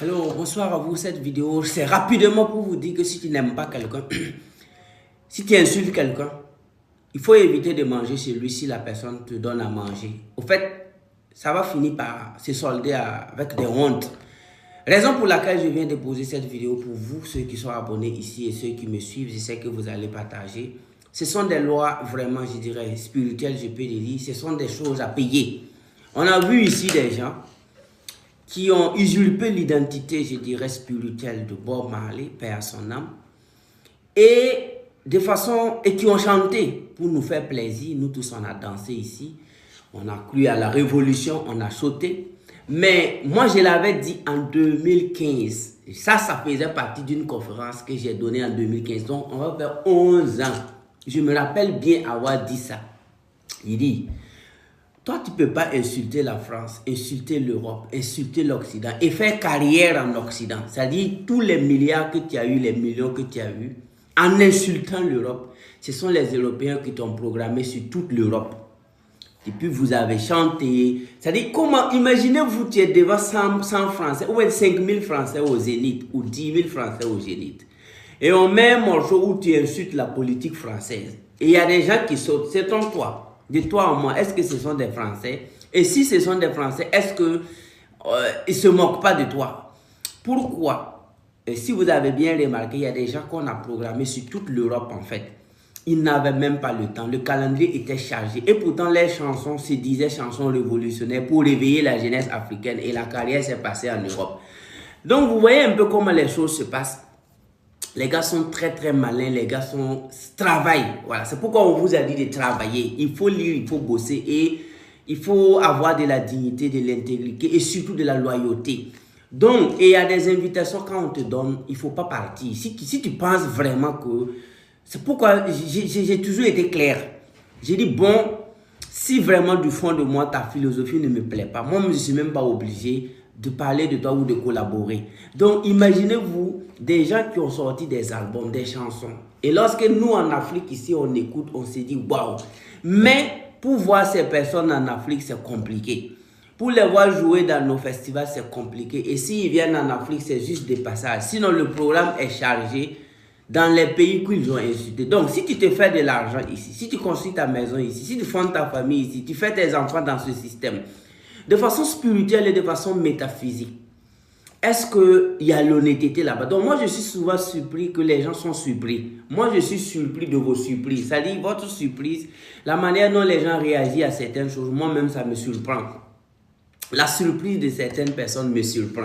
Hello, bonsoir à vous. Cette vidéo, c'est rapidement pour vous dire que si tu n'aimes pas quelqu'un, si tu insultes quelqu'un, il faut éviter de manger chez lui si la personne te donne à manger. Au fait, ça va finir par se solder avec des hontes. Raison pour laquelle je viens de poser cette vidéo pour vous, ceux qui sont abonnés ici et ceux qui me suivent, je sais que vous allez partager. Ce sont des lois vraiment, je dirais, spirituelles, je peux le dire. Ce sont des choses à payer. On a vu ici des gens qui ont usurpé l'identité, je dirais, spirituelle de Bob Marley, paix à son âme, et qui ont chanté pour nous faire plaisir. Nous tous, on a dansé ici, on a cru à la révolution, on a sauté. Mais moi, je l'avais dit en 2015. Ça faisait partie d'une conférence que j'ai donnée en 2015. Donc, on va faire 11 ans. Je me rappelle bien avoir dit ça. Il dit, toi, tu ne peux pas insulter la France, insulter l'Europe, insulter l'Occident et faire carrière en Occident. C'est-à-dire tous les milliards que tu as eu, les millions que tu as eu, en insultant l'Europe, ce sont les Européens qui t'ont programmé sur toute l'Europe. Et puis vous avez chanté. C'est-à-dire, comment, imaginez-vous, tu es devant 100 Français, ou 5 000 Français au Zénith, ou 10 000 Français au Zénith. Et on met un morceau où tu insultes la politique française. Et il y a des gens qui sautent. C'est ton toi. De toi à moi, est-ce que ce sont des Français? Et si ce sont des Français, est-ce qu'ils ne se moquent pas de toi? Pourquoi? Et si vous avez bien remarqué, il y a des gens qu'on a programmés sur toute l'Europe en fait. Ils n'avaient même pas le temps. Le calendrier était chargé. Et pourtant, les chansons se disaient chansons révolutionnaires pour réveiller la jeunesse africaine. Et la carrière s'est passée en Europe. Donc, vous voyez un peu comment les choses se passent. Les gars sont très malins, les gars travaillent. Voilà, c'est pourquoi on vous a dit de travailler. Il faut lire, il faut bosser et il faut avoir de la dignité, de l'intégrité et surtout de la loyauté. Donc, il y a des invitations quand on te donne, il ne faut pas partir. Si tu penses vraiment que... C'est pourquoi j'ai toujours été clair. J'ai dit, bon, si vraiment du fond de moi, ta philosophie ne me plaît pas, moi, je ne suis même pas obligé de parler de toi ou de collaborer. Donc, imaginez-vous des gens qui ont sorti des albums, des chansons. Et lorsque nous, en Afrique, ici, on écoute, on se dit, waouh. Mais pour voir ces personnes en Afrique, c'est compliqué. Pour les voir jouer dans nos festivals, c'est compliqué. Et s'ils viennent en Afrique, c'est juste des passages. Sinon, le programme est chargé dans les pays qu'ils ont insultés. Donc, si tu te fais de l'argent ici, si tu construis ta maison ici, si tu fondes ta famille ici, tu fais tes enfants dans ce système, de façon spirituelle et de façon métaphysique, est-ce qu'il y a l'honnêteté là-bas? Donc moi, je suis souvent surpris que les gens sont surpris. Moi, je suis surpris de vos surprises. C'est-à-dire, votre surprise, la manière dont les gens réagissent à certaines choses, moi-même, ça me surprend. La surprise de certaines personnes me surprend.